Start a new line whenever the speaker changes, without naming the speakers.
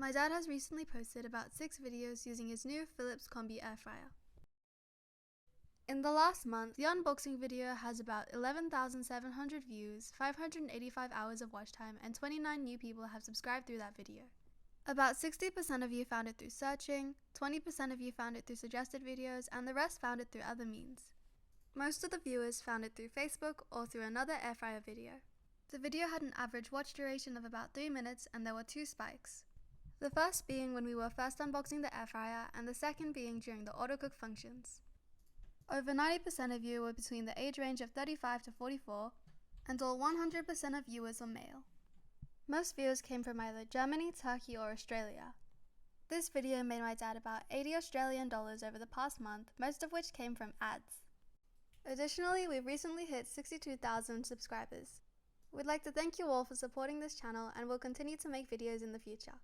My dad has recently posted about 6 videos using his new Philips Combi air fryer. In the last month, the unboxing video has about 11,700 views, 585 hours of watch time, and 29 new people have subscribed through that video. About 60% of you found it through searching, 20% of you found it through suggested videos, and the rest found it through other means. Most of the viewers found it through Facebook or through another air fryer video. The video had an average watch duration of about 3 minutes, and there were 2 spikes. The first being when we were first unboxing the air fryer, and the second being during the autocook functions. Over 90% of you were between the age range of 35 to 44, and all 100% of viewers were male. Most viewers came from either Germany, Turkey, or Australia. This video made my dad about $80 Australian over the past month, most of which came from ads. Additionally, we've recently hit 62,000 subscribers. We'd like to thank you all for supporting this channel, and we'll continue to make videos in the future.